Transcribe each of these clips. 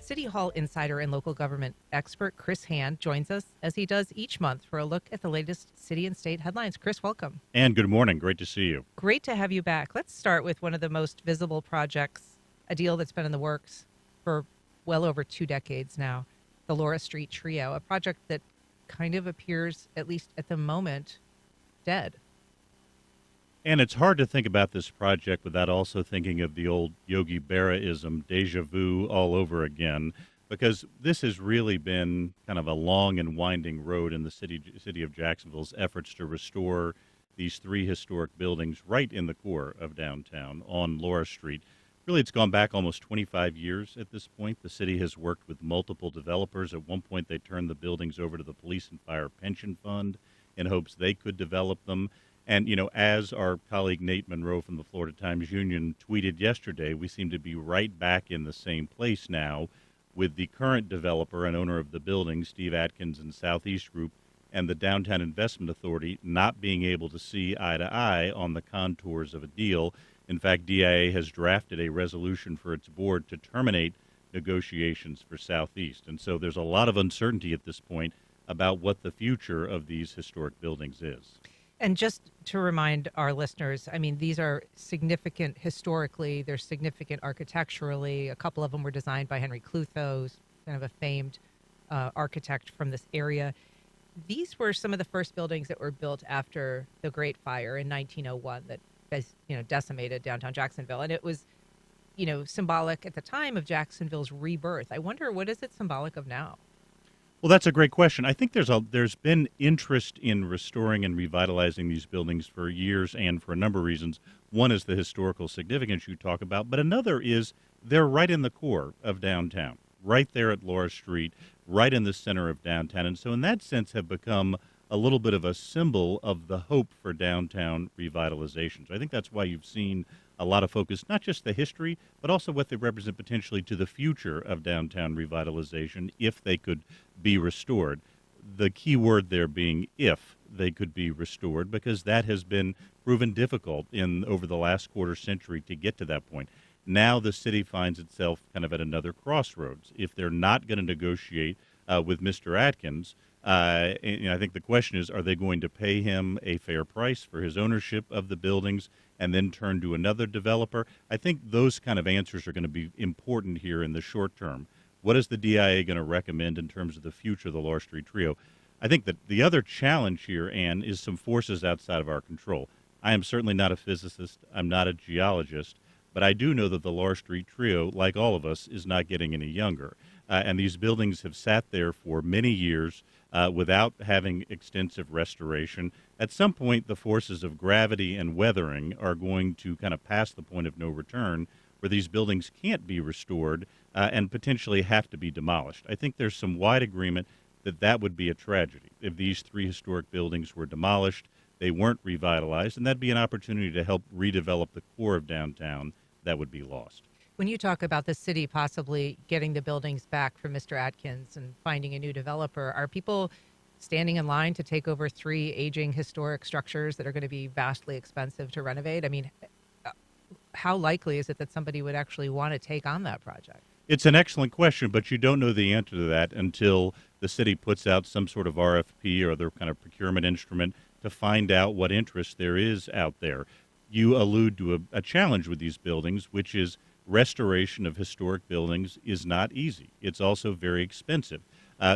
City Hall insider and local government expert Chris Hand joins us as he does each month for a look at the latest city and state headlines. Chris, welcome. And good morning. Great to see you. Great to have you back. Let's start with one of the most visible projects, a deal that's been in the works for well over 2 decades now, the Laura Street Trio, a project that kind of appears, at least at the moment, dead. And it's hard to think about this project without also thinking of the old Yogi Berra-ism, deja vu all over again, because this has really been kind of a long and winding road in the city of Jacksonville's efforts to restore these 3 historic buildings right in the core of downtown on Laura Street. Really, it's gone back almost 25 years at this point. The city has worked with multiple developers. At one point, they turned the buildings over to the Police and Fire Pension Fund in hopes they could develop them. And, as our colleague Nate Monroe from the Florida Times-Union tweeted yesterday, we seem to be right back in the same place now with the current developer and owner of the building, Steve Atkins and Southeast Group, and the Downtown Investment Authority not being able to see eye to eye on the contours of a deal. In fact, DIA has drafted a resolution for its board to terminate negotiations for Southeast. And so there's a lot of uncertainty at this point about what the future of these historic buildings is. And just to remind our listeners, I mean, these are significant historically, they're significant architecturally. A couple of them were designed by Henry Clutho, who's kind of a famed architect from this area. These were some of the first buildings that were built after the Great Fire in 1901 that decimated downtown Jacksonville. And it was, symbolic at the time of Jacksonville's rebirth. I wonder, what is it symbolic of now? Well, that's a great question. I think there's been interest in restoring and revitalizing these buildings for years and for a number of reasons. One is the historical significance you talk about, but another is they're right in the core of downtown, right there at Laura Street, right in the center of downtown. And so in that sense have become a little bit of a symbol of the hope for downtown revitalization. So I think that's why you've seen a lot of focus, not just the history, but also what they represent potentially to the future of downtown revitalization if they could be restored. The key word there being if they could be restored, because that has been proven difficult over the last quarter century to get to that point. Now the city finds itself kind of at another crossroads. If they're not going to negotiate with Mr. Atkins, I think the question is, are they going to pay him a fair price for his ownership of the buildings and then turn to another developer? I think those kind of answers are going to be important here in the short term. What is the DIA going to recommend in terms of the future of the Laura Street Trio? I think that the other challenge here, Ann, is some forces outside of our control. I am certainly not a physicist. I'm not a geologist. But I do know that the Laura Street Trio, like all of us, is not getting any younger. And these buildings have sat there for many years without having extensive restoration. At some point, the forces of gravity and weathering are going to kind of pass the point of no return where these buildings can't be restored and potentially have to be demolished. I think there's some wide agreement that that would be a tragedy if these 3 historic buildings were demolished, they weren't revitalized, and that'd be an opportunity to help redevelop the core of downtown that would be lost. When you talk about the city possibly getting the buildings back from Mr. Atkins and finding a new developer, are people standing in line to take over 3 aging historic structures that are going to be vastly expensive to renovate? I mean, how likely is it that somebody would actually want to take on that project? It's an excellent question, but you don't know the answer to that until the city puts out some sort of RFP or other kind of procurement instrument to find out what interest there is out there. You allude to a challenge with these buildings, which is restoration of historic buildings is not easy. It's also very expensive.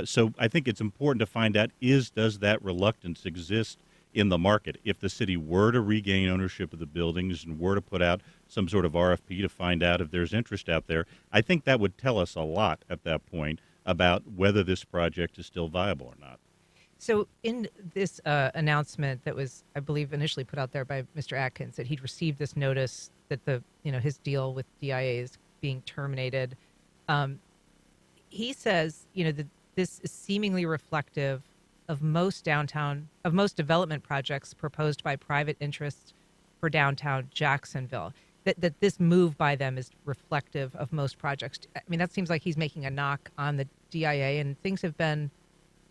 So I think it's important to find out does that reluctance exist in the market? If the city were to regain ownership of the buildings and were to put out some sort of RFP to find out if there's interest out there, I think that would tell us a lot at that point about whether this project is still viable or not. So in this announcement that was, I believe, initially put out there by Mr. Atkins, that he'd received this notice that his deal with DIA is being terminated, he says, that this is seemingly reflective of most development projects proposed by private interests for downtown Jacksonville. That this move by them is reflective of most projects. I mean, that seems like he's making a knock on the DIA, and things have been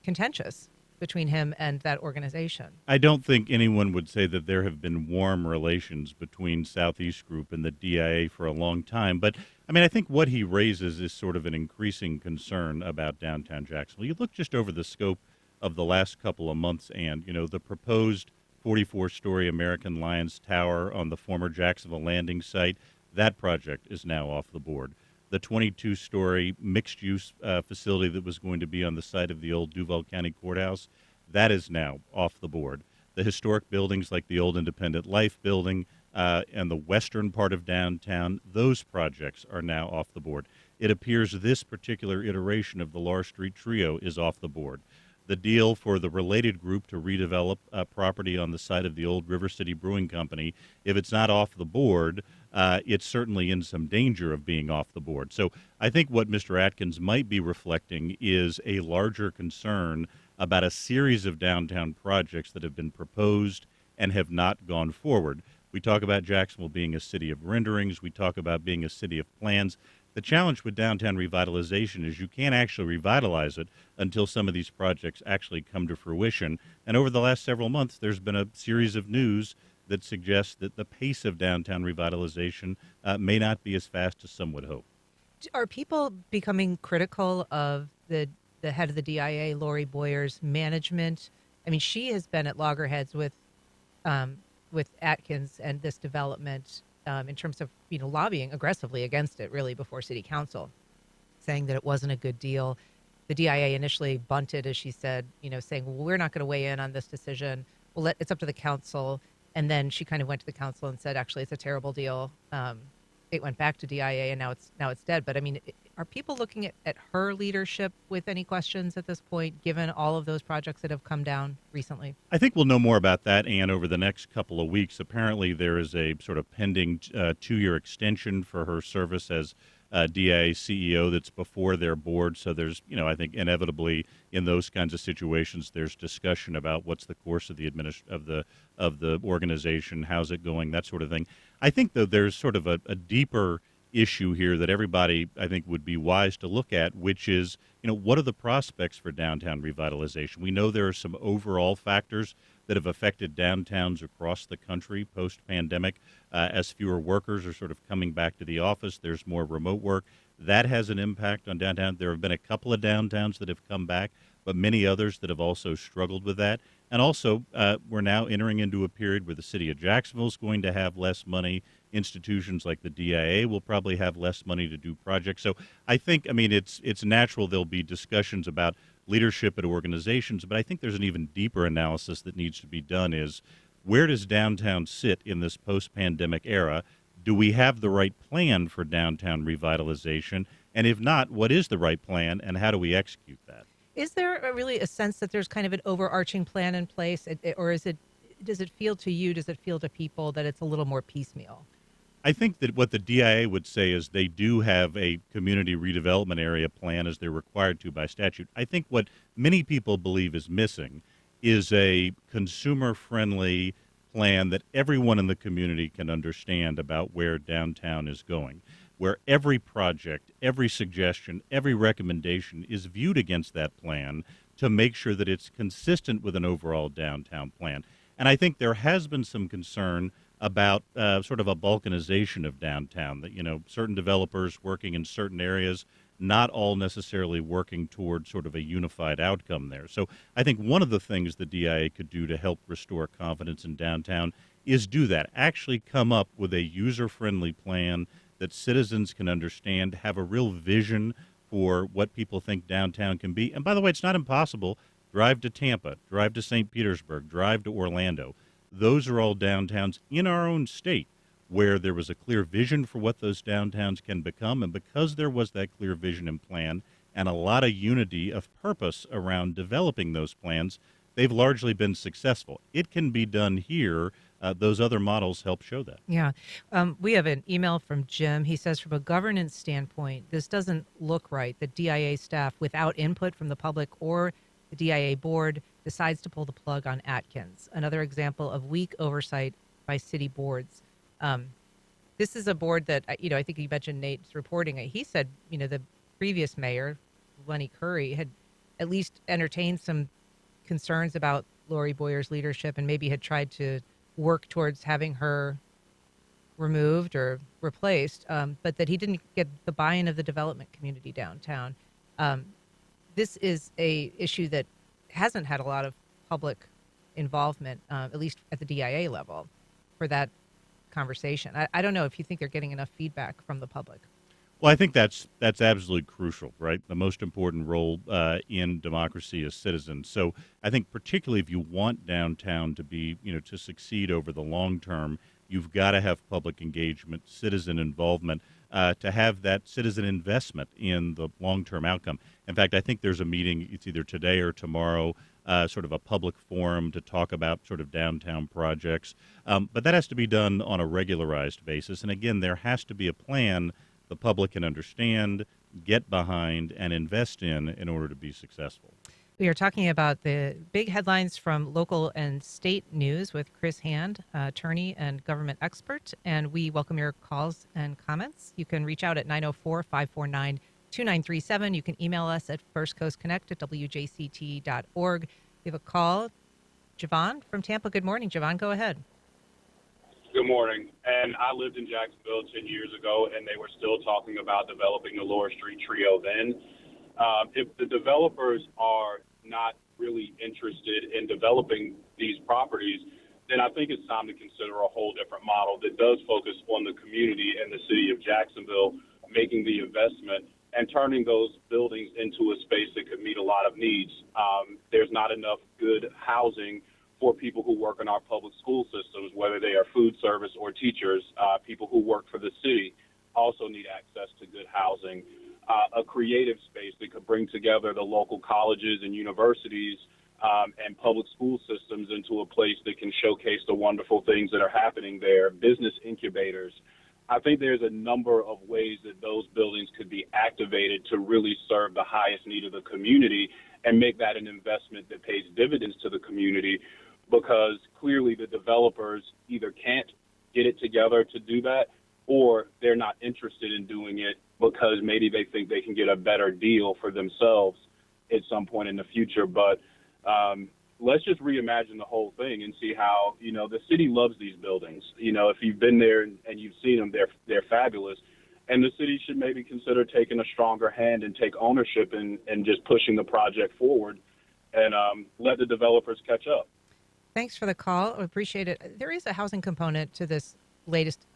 contentious. between him and that organization. I don't think anyone would say that there have been warm relations between Southeast Group and the DIA for a long time. But I mean, I think what he raises is sort of an increasing concern about downtown Jacksonville. You look just over the scope of the last couple of months, and, the proposed 44-story American Lions Tower on the former Jacksonville Landing site, that project is now off the board. The 22-story mixed-use facility that was going to be on the site of the old Duval County Courthouse, that is now off the board. The historic buildings like the old Independent Life building and the western part of downtown, those projects are now off the board. It appears this particular iteration of the Lahr Street Trio is off the board. The deal for the related group to redevelop property on the site of the old River City Brewing Company, if it's not off the board, it's certainly in some danger of being off the board. So I think what Mr. Atkins might be reflecting is a larger concern about a series of downtown projects that have been proposed and have not gone forward. We talk about Jacksonville being a city of renderings. We talk about being a city of plans. The challenge with downtown revitalization is you can't actually revitalize it until some of these projects actually come to fruition. And over the last several months, there's been a series of news that suggests that the pace of downtown revitalization may not be as fast as some would hope. Are people becoming critical of the head of the DIA, Lori Boyer's management? I mean, she has been at loggerheads with Atkins and this development in terms of lobbying aggressively against it, really, before City Council, saying that it wasn't a good deal. The DIA initially bunted, as she said, saying, well, we're not going to weigh in on this decision. It's up to the council. And then she kind of went to the council and said, actually, it's a terrible deal. It went back to DIA, and now it's dead. But I mean, are people looking at her leadership with any questions at this point, given all of those projects that have come down recently? I think we'll know more about that, Ann, over the next couple of weeks. Apparently, there is a sort of pending 2-year extension for her service as DIA CEO that's before their board. So there's, I think inevitably in those kinds of situations, there's discussion about what's the course of the of the organization, how's it going, that sort of thing. I think, though, there's sort of a deeper issue here that everybody, I think, would be wise to look at, which is, what are the prospects for downtown revitalization? We know there are some overall factors that have affected downtowns across the country post-pandemic. As fewer workers are sort of coming back to the office, there's more remote work. That has an impact on downtown. There have been a couple of downtowns that have come back, but many others that have also struggled with that. And also, we're now entering into a period where the city of Jacksonville is going to have less money. Institutions like the DIA will probably have less money to do projects. So I think, it's natural there'll be discussions about leadership at organizations, but I think there's an even deeper analysis that needs to be done is, where does downtown sit in this post-pandemic era? Do we have the right plan for downtown revitalization? And if not, what is the right plan, and how do we execute that? Is there really a sense that there's kind of an overarching plan in place, or does it feel to you, does it feel to people that it's a little more piecemeal? I think that what the DIA would say is they do have a community redevelopment area plan as they're required to by statute. I think what many people believe is missing is a consumer-friendly plan that everyone in the community can understand about where downtown is going, where every project, every suggestion, every recommendation is viewed against that plan to make sure that it's consistent with an overall downtown plan. And I think there has been some concern about sort of a balkanization of downtown, that, certain developers working in certain areas, not all necessarily working toward sort of a unified outcome there. So I think one of the things the DIA could do to help restore confidence in downtown is do that, actually come up with a user-friendly plan that citizens can understand, have a real vision for what people think downtown can be. And by the way, it's not impossible. Drive to Tampa, drive to St. Petersburg, drive to Orlando. Those are all downtowns in our own state where there was a clear vision for what those downtowns can become. And because there was that clear vision and plan and a lot of unity of purpose around developing those plans, they've largely been successful. It can be done here. Those other models help show that. Yeah. We have an email from Jim. He says, from a governance standpoint, this doesn't look right. The DIA staff, without input from the public or the DIA board, decides to pull the plug on Atkins. Another example of weak oversight by city boards. This is a board that, I think you mentioned Nate's reporting. He said, the previous mayor, Lenny Curry, had at least entertained some concerns about Lori Boyer's leadership and maybe had tried to work towards having her removed or replaced, but that he didn't get the buy-in of the development community downtown. Um, this is a issue that hasn't had a lot of public involvement, at least at the DIA level, for that conversation. I don't know if you think they're getting enough feedback from the public. Well, I think that's absolutely crucial, right? The most important role in democracy is citizens. So I think particularly if you want downtown to be, to succeed over the long term, you've got to have public engagement, citizen involvement, to have that citizen investment in the long-term outcome. In fact, I think there's a meeting, it's either today or tomorrow, sort of a public forum to talk about sort of downtown projects. But that has to be done on a regularized basis. And again, there has to be a plan the public can understand, get behind, and invest in order to be successful. We are talking about the big headlines from local and state news with Chris Hand, attorney and government expert, and we welcome your calls and comments. You can reach out at 904-549-2937. You can email us at firstcoastconnect@wjct.org. We have a call. Javon from Tampa. Good morning, Javon. Go ahead. Good morning. And I lived in Jacksonville 10 years ago, and they were still talking about developing the Lower Street Trio then. If the developers are not really interested in developing these properties, then I think it's time to consider a whole different model that does focus on the community and the city of Jacksonville making the investment and turning those buildings into a space that could meet a lot of needs. There's not enough good housing for people who work in our public school systems, whether they are food service or teachers. People who work for the city also need access to good housing. A creative space that could bring together the local colleges and universities and public school systems into a place that can showcase the wonderful things that are happening there, business incubators. I think there's a number of ways that those buildings could be activated to really serve the highest need of the community and make that an investment that pays dividends to the community, because clearly the developers either can't get it together to do that, or they're not interested in doing it because maybe they think they can get a better deal for themselves at some point in the future. But let's just reimagine the whole thing and see how, the city loves these buildings. If you've been there and you've seen them, they're fabulous. And the city should maybe consider taking a stronger hand and take ownership and just pushing the project forward and let the developers catch up. Thanks for the call. I appreciate it. There is a housing component to this latest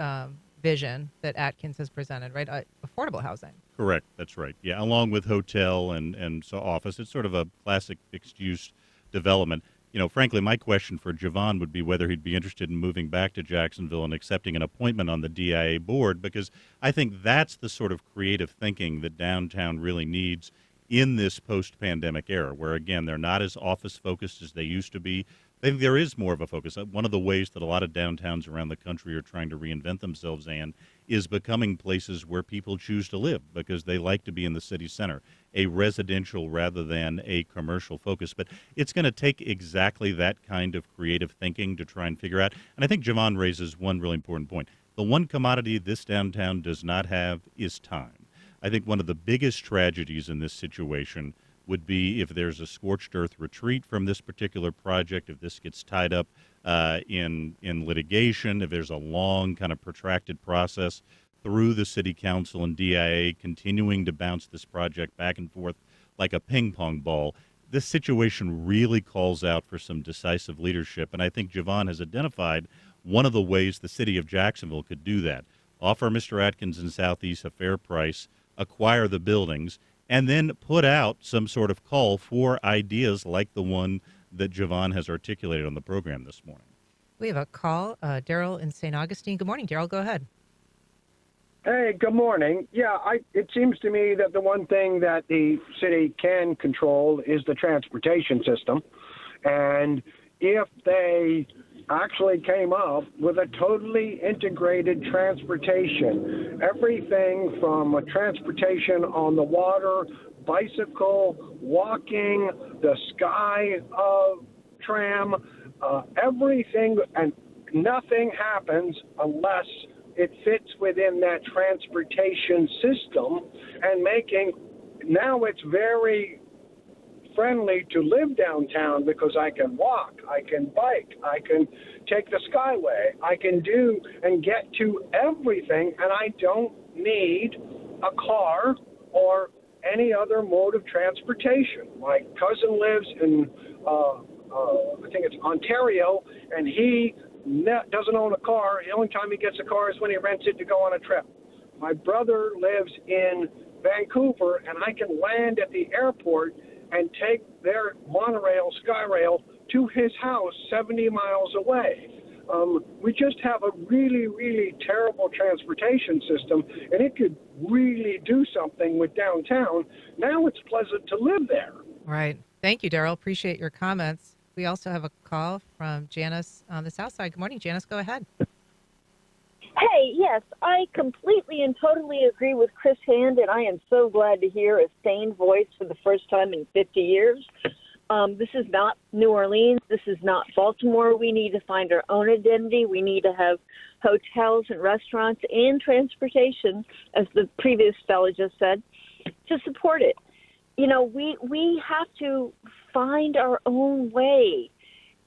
vision that Atkins has presented, right? Affordable housing. Correct. That's right. Yeah, along with hotel and so office. It's sort of a classic mixed-use development. Frankly, my question for Javon would be whether he'd be interested in moving back to Jacksonville and accepting an appointment on the DIA board, because I think that's the sort of creative thinking that downtown really needs in this post-pandemic era, where, again, they're not as office-focused as they used to be. I think there is more of a focus. One of the ways that a lot of downtowns around the country are trying to reinvent themselves, Ann, is becoming places where people choose to live because they like to be in the city center, a residential rather than a commercial focus. But it's going to take exactly that kind of creative thinking to try and figure out. And I think Javon raises one really important point. The one commodity this downtown does not have is time. I think one of the biggest tragedies in this situation would be if there's a scorched earth retreat from this particular project, if this gets tied up in litigation, if there's a long kind of protracted process through the city council and DIA continuing to bounce this project back and forth like a ping pong ball. This situation really calls out for some decisive leadership, and I think Javon has identified one of the ways the city of Jacksonville could do that. Offer Mr. Atkins and Southeast a fair price, acquire the buildings, and then put out some sort of call for ideas like the one that Javon has articulated on the program this morning. We have a call. Daryl in St. Augustine. Good morning, Daryl. Go ahead. Hey, good morning. Yeah, it seems to me that the one thing that the city can control is the transportation system. And if they actually came up with a totally integrated transportation, everything from a transportation on the water, bicycle, walking, the sky tram, everything, and nothing happens unless it fits within that transportation system, and now it's very friendly to live downtown because I can walk, I can bike, I can take the Skyway, I can do and get to everything, and I don't need a car or any other mode of transportation. My cousin lives in, I think it's Ontario, and he doesn't own a car. The only time he gets a car is when he rents it to go on a trip. My brother lives in Vancouver, and I can land at the airport and take their monorail, Skyrail, to his house 70 miles away. We just have a really, really terrible transportation system, and it could really do something with downtown. Now it's pleasant to live there. Right. Thank you, Daryl. Appreciate your comments. We also have a call from Janice on the Southside. Good morning, Janice. Go ahead. Hey, yes, I completely and totally agree with Chris Hand, and I am so glad to hear a sane voice for the first time in 50 years. This is not New Orleans. This is not Baltimore. We need to find our own identity. We need to have hotels and restaurants and transportation, as the previous fellow just said, to support it. You know, we have to find our own way,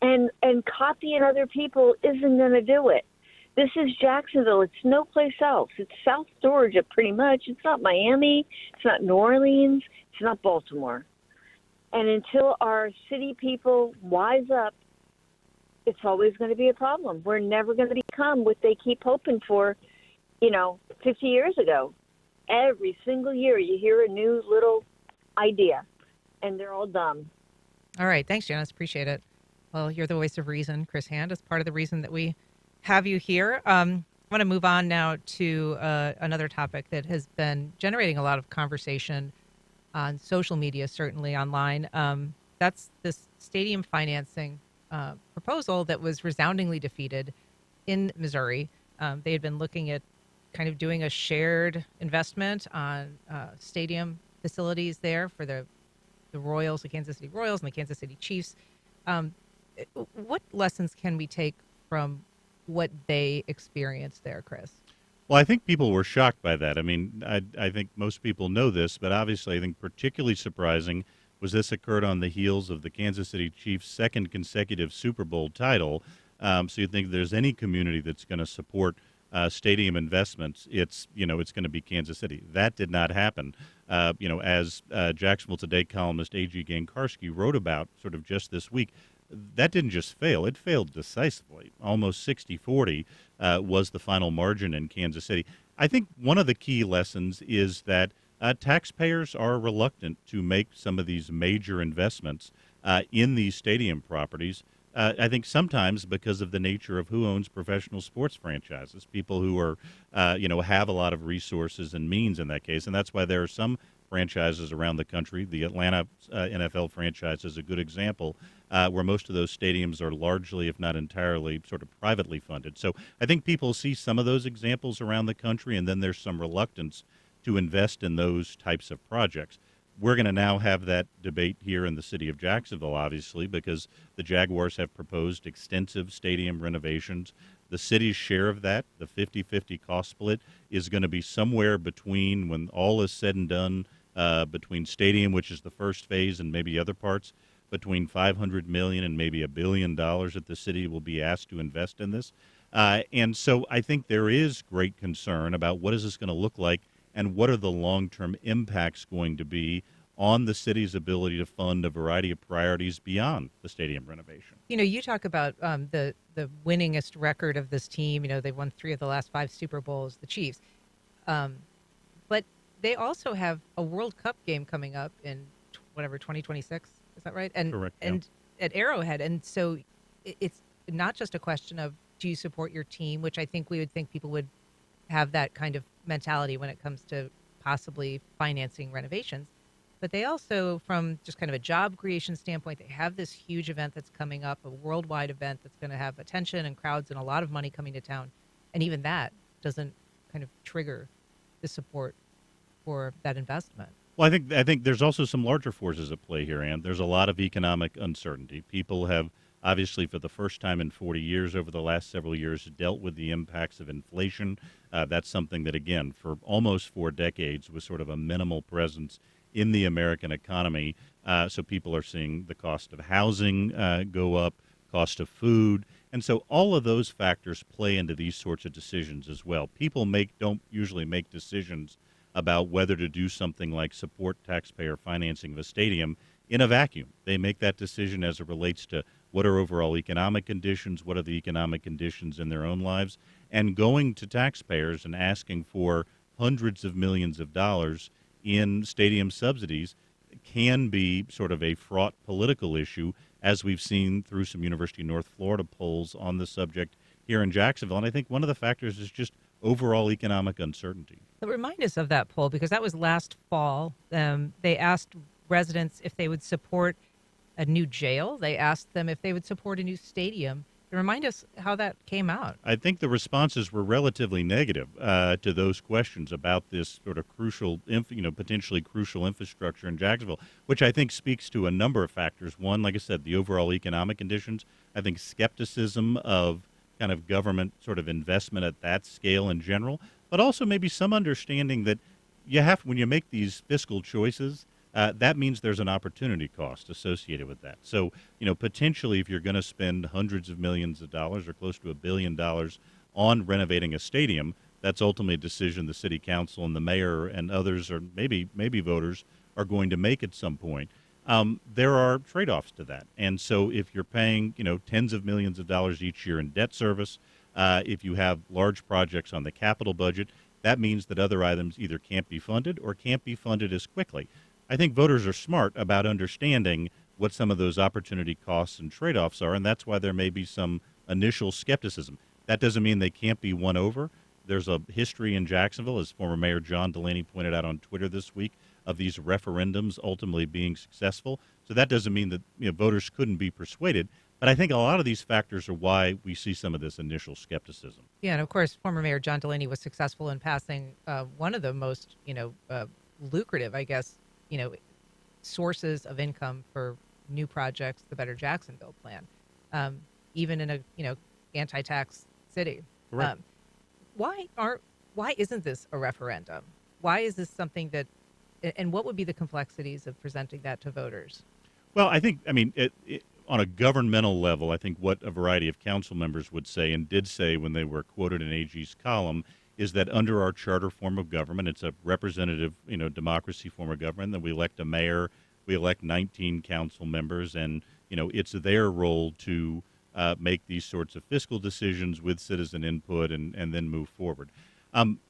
and copying other people isn't going to do it. This is Jacksonville. It's no place else. It's South Georgia, pretty much. It's not Miami. It's not New Orleans. It's not Baltimore. And until our city people wise up, it's always going to be a problem. We're never going to become what they keep hoping for, 50 years ago. Every single year you hear a new little idea, and they're all dumb. All right. Thanks, Janice. Appreciate it. Well, you're the voice of reason. Chris Hand is part of the reason that we have you here. I want to move on now to another topic that has been generating a lot of conversation on social media, certainly online. That's this stadium financing proposal that was resoundingly defeated in Missouri. They had been looking at kind of doing a shared investment on stadium facilities there for the Royals, the Kansas City Royals and the Kansas City Chiefs. What lessons can we take from what they experienced there, Chris? Well, I think people were shocked by that. I mean, I think most people know this, but obviously I think particularly surprising was this occurred on the heels of the Kansas City Chiefs' second consecutive Super Bowl title. So you think there's any community that's going to support stadium investments, it's going to be Kansas City. That did not happen. As Jacksonville Today columnist A.G. Gankarski wrote about sort of just this week, that didn't just fail, it failed decisively. Almost 60-40 was the final margin in Kansas City. I think one of the key lessons is that taxpayers are reluctant to make some of these major investments in these stadium properties. I think sometimes because of the nature of who owns professional sports franchises, people who are, have a lot of resources and means in that case. And that's why there are some franchises around the country. The Atlanta NFL franchise is a good example, where most of those stadiums are largely, if not entirely, sort of privately funded. So I think people see some of those examples around the country, and then there's some reluctance to invest in those types of projects. We're going to now have that debate here in the city of Jacksonville, obviously, because the Jaguars have proposed extensive stadium renovations. The city's share of that, the 50-50 cost split, is going to be somewhere between, when all is said and done, between stadium, which is the first phase, and maybe other parts, between $500 million and maybe $1 billion that the city will be asked to invest in this. And so I think there is great concern about what is this going to look like and what are the long-term impacts going to be on the city's ability to fund a variety of priorities beyond the stadium renovation. You talk about the winningest record of this team. They've won 3 of the last 5 Super Bowls, the Chiefs. But they also have a World Cup game coming up in 2026. Is that right? And correct. And at Arrowhead. And so it's not just a question of, do you support your team, which I think we would think people would have that kind of mentality when it comes to possibly financing renovations. But they also, from just kind of a job creation standpoint, they have this huge event that's coming up, a worldwide event that's going to have attention and crowds and a lot of money coming to town. And even that doesn't kind of trigger the support for that investment. Well, I think there's also some larger forces at play here, Ann. There's a lot of economic uncertainty. People have, obviously, for the first time in 40 years over the last several years, dealt with the impacts of inflation. That's something that, again, for almost 4 decades was sort of a minimal presence in the American economy. So people are seeing the cost of housing go up, cost of food. And so all of those factors play into these sorts of decisions as well. People don't usually make decisions about whether to do something like support taxpayer financing of a stadium in a vacuum. They make that decision as it relates to what are overall economic conditions, what are the economic conditions in their own lives, and going to taxpayers and asking for hundreds of millions of dollars in stadium subsidies can be sort of a fraught political issue, as we've seen through some University of North Florida polls on the subject here in Jacksonville. And I think one of the factors is just overall economic uncertainty. But remind us of that poll, because that was last fall. They asked residents if they would support a new jail. They asked them if they would support a new stadium. Remind us how that came out. I think the responses were relatively negative to those questions about this sort of crucial, potentially crucial infrastructure in Jacksonville, which I think speaks to a number of factors. One, like I said, the overall economic conditions. I think skepticism of kind of government sort of investment at that scale in general, but also maybe some understanding that when you make these fiscal choices, that means there's an opportunity cost associated with that. So, potentially if you're going to spend hundreds of millions of dollars or close to $1 billion on renovating a stadium, that's ultimately a decision the city council and the mayor and others, or maybe voters, are going to make at some point. There are trade-offs to that. And so if you're paying, tens of millions of dollars each year in debt service, if you have large projects on the capital budget, that means that other items either can't be funded or can't be funded as quickly. I think voters are smart about understanding what some of those opportunity costs and trade-offs are, and that's why there may be some initial skepticism. That doesn't mean they can't be won over. There's a history in Jacksonville, as former Mayor John Delaney pointed out on Twitter this week, of these referendums ultimately being successful. So that doesn't mean that voters couldn't be persuaded. But I think a lot of these factors are why we see some of this initial skepticism. Yeah, and of course, former Mayor John Delaney was successful in passing one of the most, lucrative, I guess, sources of income for new projects, the Better Jacksonville plan, even in a, anti-tax city. Correct. Why isn't this a referendum? Why is this something that, and what would be the complexities of presenting that to voters? Well, I think, on a governmental level, I think what a variety of council members would say and did say when they were quoted in AG's column is that under our charter form of government, it's a representative, democracy form of government, that we elect a mayor, we elect 19 council members, and, it's their role to make these sorts of fiscal decisions with citizen input and then move forward.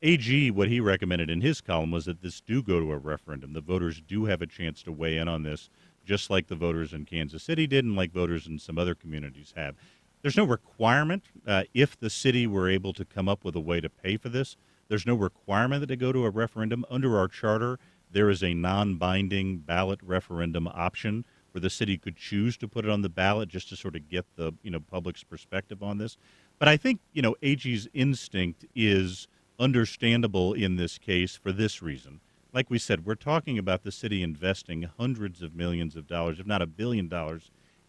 AG, what he recommended in his column was that this do go to a referendum. The voters do have a chance to weigh in on this, just like the voters in Kansas City did and like voters in some other communities have. There's no requirement if the city were able to come up with a way to pay for this. There's no requirement that it go to a referendum. Under our charter, there is a non-binding ballot referendum option where the city could choose to put it on the ballot just to sort of get the public's perspective on this. But I think AG's instinct is understandable in this case for this reason. Like we said, we're talking about the city investing hundreds of millions of dollars, if not $1 billion,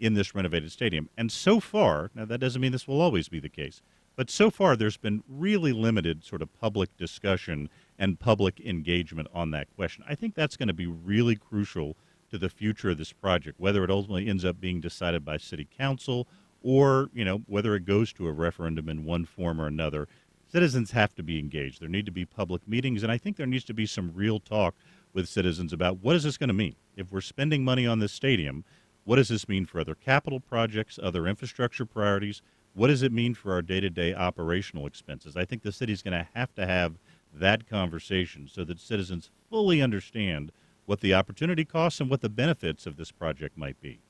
in this renovated stadium. And so far, now that doesn't mean this will always be the case, but so far there's been really limited sort of public discussion and public engagement on that question. I think that's going to be really crucial to the future of this project, whether it ultimately ends up being decided by city council or, whether it goes to a referendum in one form or another. Citizens have to be engaged. There need to be public meetings, and I think there needs to be some real talk with citizens about what is this going to mean? If we're spending money on this stadium, what does this mean for other capital projects, other infrastructure priorities? What does it mean for our day-to-day operational expenses? I think the city's going to have that conversation so that citizens fully understand what the opportunity costs and what the benefits of this project might be.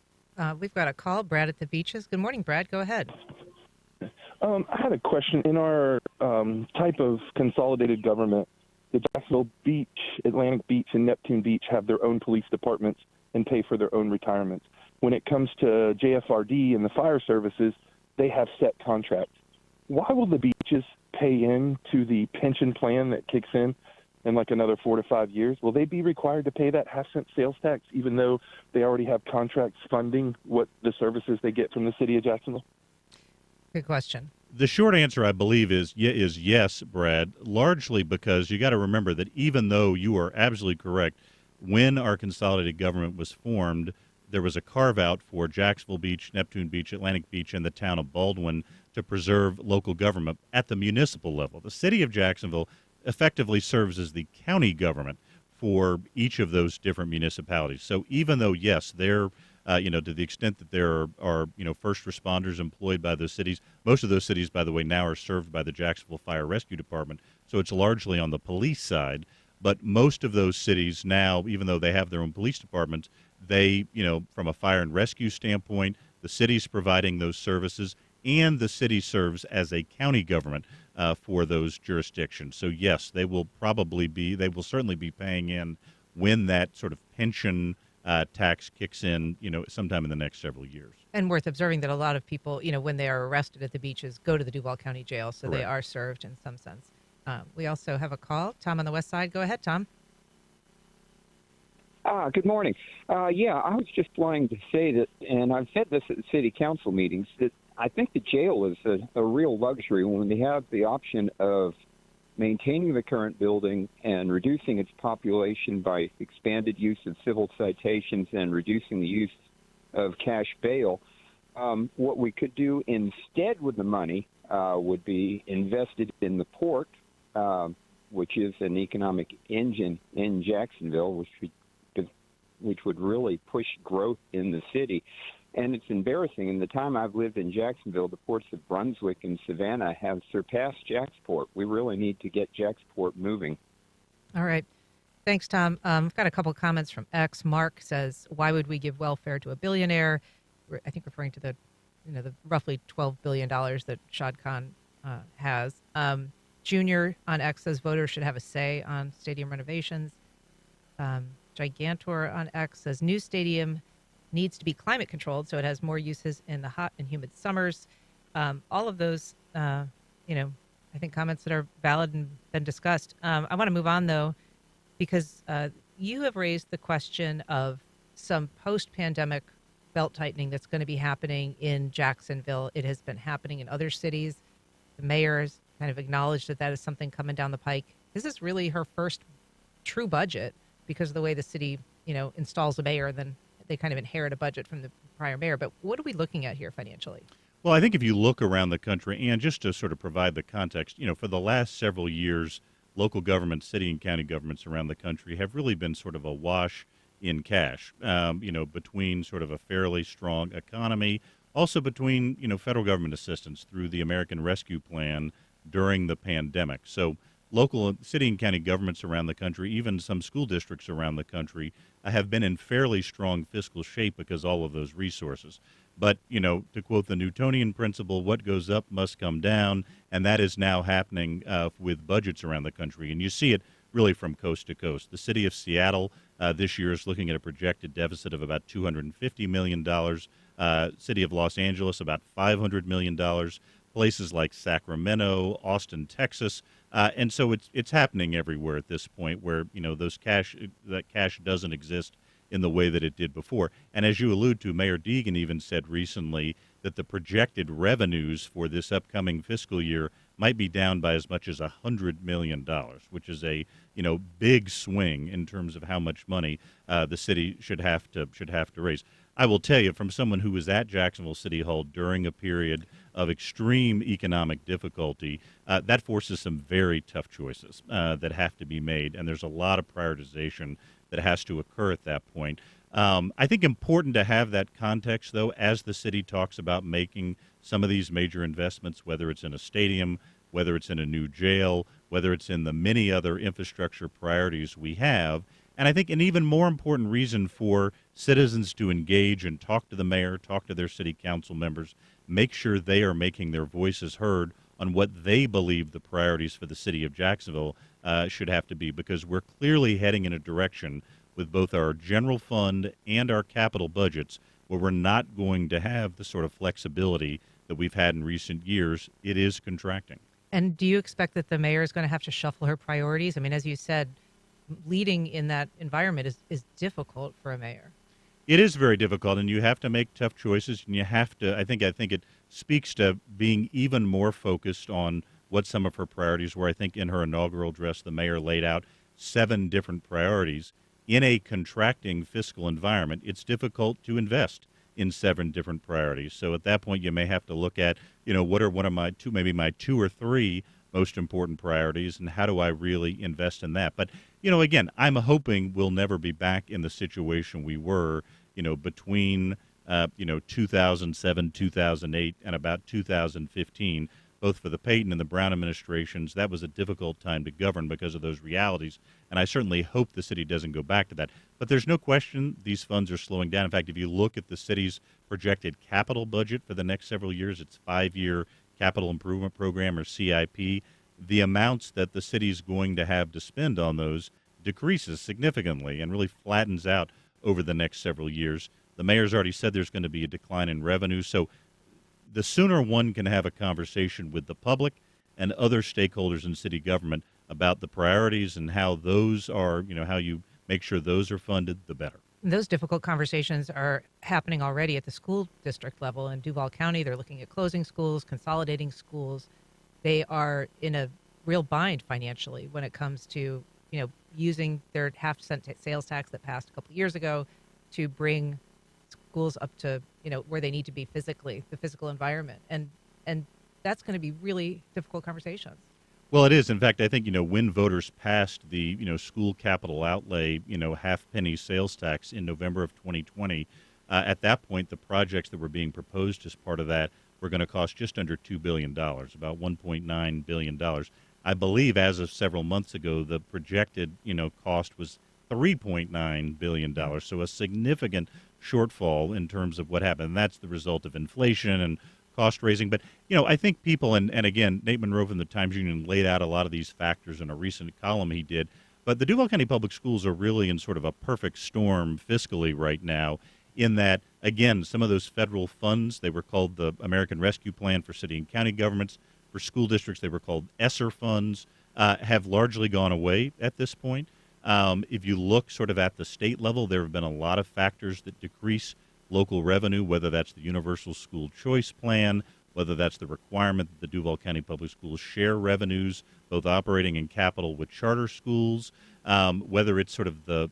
We've got a call. Brad at the Beaches. Good morning, Brad. Go ahead. I had a question. In our type of consolidated government, the Jacksonville Beach, Atlantic Beach, and Neptune Beach have their own police departments and pay for their own retirements. When it comes to JFRD and the fire services, they have set contracts. Why will the beaches pay into the pension plan that kicks in like another 4 to 5 years? Will they be required to pay that half-cent sales tax, even though they already have contracts funding what the services they get from the city of Jacksonville? Good question. The short answer, I believe, is yes, Brad, largely because you got to remember that even though you are absolutely correct, when our consolidated government was formed, there was a carve-out for Jacksonville Beach, Neptune Beach, Atlantic Beach, and the town of Baldwin to preserve local government at the municipal level. The city of Jacksonville effectively serves as the county government for each of those different municipalities. So even though, yes, they're to the extent that there are first responders employed by those cities. Most of those cities, by the way, now are served by the Jacksonville Fire Rescue Department, so it's largely on the police side. But most of those cities now, even though they have their own police departments, they, from a fire and rescue standpoint, the city's providing those services, and the city serves as a county government for those jurisdictions. So yes, they will certainly be paying in when that sort of pension tax kicks in, sometime in the next several years. And worth observing that a lot of people, when they are arrested at the beaches, go to the Duval County Jail, so Correct. they are served in some sense. We also have a call. Tom on the west side. Go ahead, Tom. Good morning. I was just wanting to say that, and I've said this at the city council meetings, that I think the jail is a real luxury when they have the option of maintaining the current building and reducing its population by expanded use of civil citations and reducing the use of cash bail. What we could do instead with the money would be invested in the port, which is an economic engine in Jacksonville, which would really push growth in the city. And it's embarrassing. In the time I've lived in Jacksonville, the ports of Brunswick and Savannah have surpassed Jacksport. We really need to get Jacksport moving. All right. Thanks, Tom. I've got a couple comments from X. Mark says, why would we give welfare to a billionaire? I think referring to the roughly $12 billion that Shad Khan has. Junior on X says voters should have a say on stadium renovations. Gigantor on X says new stadium needs to be climate controlled so it has more uses in the hot and humid summers. All of those, I think comments that are valid and been discussed. I want to move on, though, because you have raised the question of some post-pandemic belt tightening that's going to be happening in Jacksonville. It has been happening in other cities. The mayor has kind of acknowledged that is something coming down the pike. This is really her first true budget because of the way the city, installs a mayor, then they kind of inherit a budget from the prior mayor. But what are we looking at here financially? Well, I think if you look around the country, and just to sort of provide the context, for the last several years, local governments, city and county governments around the country have really been sort of awash in cash, between sort of a fairly strong economy, also between, federal government assistance through the American Rescue Plan during the pandemic. So local city and county governments around the country, even some school districts around the country, have been in fairly strong fiscal shape because all of those resources. But, to quote the Newtonian principle, what goes up must come down, and that is now happening with budgets around the country. And you see it really from coast to coast. The city of Seattle this year is looking at a projected deficit of about $250 million. City of Los Angeles, about $500 million. Places like Sacramento, Austin, Texas, and so it's happening everywhere at this point where that cash doesn't exist in the way that it did before. And as you allude to, Mayor Deegan even said recently that the projected revenues for this upcoming fiscal year might be down by as much as $100 million, which is a big swing in terms of how much money the city should have to raise. I will tell you, from someone who was at Jacksonville City Hall during a period of extreme economic difficulty, that forces some very tough choices that have to be made, and there's a lot of prioritization that has to occur at that point. I think important to have that context, though, as the city talks about making some of these major investments, whether it's in a stadium, whether it's in a new jail, whether it's in the many other infrastructure priorities we have. And I think an even more important reason for citizens to engage and talk to the mayor, talk to their city council members, make sure they are making their voices heard on what they believe the priorities for the city of Jacksonville should have to be, because we're clearly heading in a direction with both our general fund and our capital budgets where we're not going to have the sort of flexibility that we've had in recent years. It is contracting. And do you expect that the mayor is going to have to shuffle her priorities? I mean, as you said, leading in that environment is difficult for a mayor. It is very difficult, and you have to make tough choices, and you have to, I think it speaks to being even more focused on what some of her priorities were. I think in her inaugural address, the mayor laid out 7 different priorities. in a contracting fiscal environment, it's difficult to invest in 7 different priorities. So at that point, you may have to look at, what are one of my maybe my 2 or 3 most important priorities, and how do I really invest in that? But, again, I'm hoping we'll never be back in the situation we were, between, 2007, 2008, and about 2015, both for the Payton and the Brown administrations. That was a difficult time to govern because of those realities, and I certainly hope the city doesn't go back to that. But there's no question these funds are slowing down. In fact, if you look at the city's projected capital budget for the next several years, its 5-year capital improvement program, or CIP, the amounts that the city's going to have to spend on those decreases significantly and really flattens out over the next several years. The mayor's already said there's going to be a decline in revenue, so the sooner one can have a conversation with the public and other stakeholders in city government about the priorities and how those are, how you make sure those are funded, the better. Those difficult conversations are happening already at the school district level in Duval County. They're looking at closing schools, consolidating schools. They are in a real bind financially when it comes to, using their half-cent sales tax that passed a couple of years ago to bring schools up to, where they need to be physically, the physical environment. And that's going to be really difficult conversations. Well, it is. In fact, I think, when voters passed the, school capital outlay, half-penny sales tax in November of 2020, at that point, the projects that were being proposed as part of that were going to cost just under $2 billion, about $1.9 billion. I believe as of several months ago, the projected, cost was $3.9 billion, so a significant shortfall in terms of what happened. And that's the result of inflation and cost raising. But, I think people, and again, Nate Monroe from the Times-Union laid out a lot of these factors in a recent column he did. But the Duval County Public Schools are really in sort of a perfect storm fiscally right now, in that, again, some of those federal funds, they were called the American Rescue Plan for city and county governments. For school districts, they were called ESSER funds, have largely gone away at this point. If you look sort of at the state level, there have been a lot of factors that decrease local revenue, whether that's the Universal School Choice Plan, whether that's the requirement that the Duval County Public Schools share revenues, both operating and capital, with charter schools, whether it's sort of the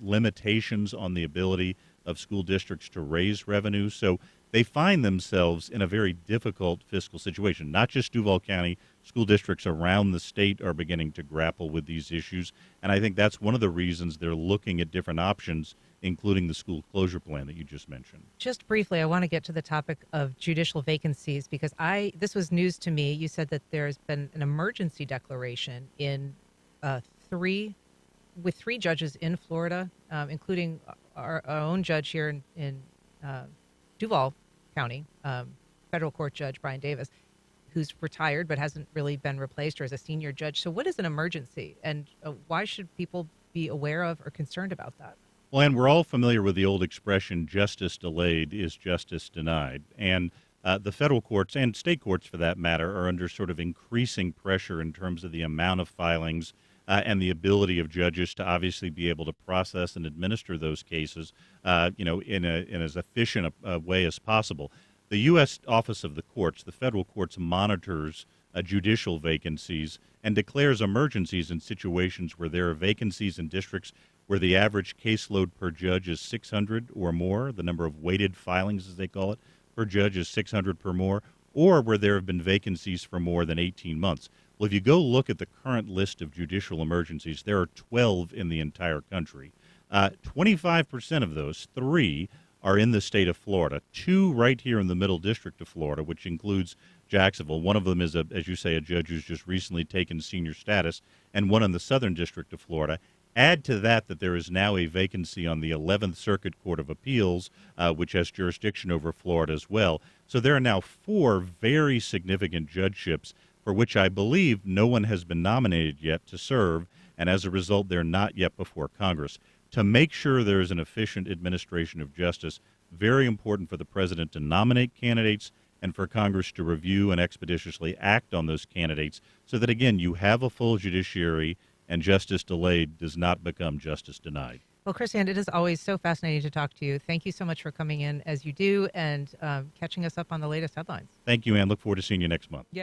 limitations on the ability of school districts to raise revenue. So they find themselves in a very difficult fiscal situation. Not just Duval County, school districts around the state are beginning to grapple with these issues. And I think that's one of the reasons they're looking at different options, including the school closure plan that you just mentioned. Just briefly, I want to get to the topic of judicial vacancies, because this was news to me. You said that there's been an emergency declaration in 3 judges in Florida, including our own judge here in Duval County, federal court judge Brian Davis, who's retired but hasn't really been replaced, or as a senior judge. So what is an emergency, and why should people be aware of or concerned about that? Well, and we're all familiar with the old expression, justice delayed is justice denied. And the federal courts, and state courts for that matter, are under sort of increasing pressure in terms of the amount of filings and the ability of judges to obviously be able to process and administer those cases, in as efficient a way as possible. The U.S. Office of the Courts, the federal courts, monitors judicial vacancies and declares emergencies in situations where there are vacancies in districts where the average caseload per judge is 600 or more, the number of weighted filings, as they call it, per judge is 600 per more, or where there have been vacancies for more than 18 months. Well, if you go look at the current list of judicial emergencies, there are 12 in the entire country. 25% of those, 3, are in the state of Florida, 2 right here in the Middle District of Florida, which includes Jacksonville. One of them is, as you say, a judge who's just recently taken senior status, and one in the Southern District of Florida. Add to that there is now a vacancy on the 11th Circuit Court of Appeals, which has jurisdiction over Florida as well. So there are now 4 very significant judgeships for which I believe no one has been nominated yet to serve, and as a result, they're not yet before Congress. To make sure there is an efficient administration of justice, very important for the president to nominate candidates and for Congress to review and expeditiously act on those candidates so that, again, you have a full judiciary and justice delayed does not become justice denied. Well, Christian, it is always so fascinating to talk to you. Thank you so much for coming in as you do and catching us up on the latest headlines. Thank you, Ann. Look forward to seeing you next month. Yeah.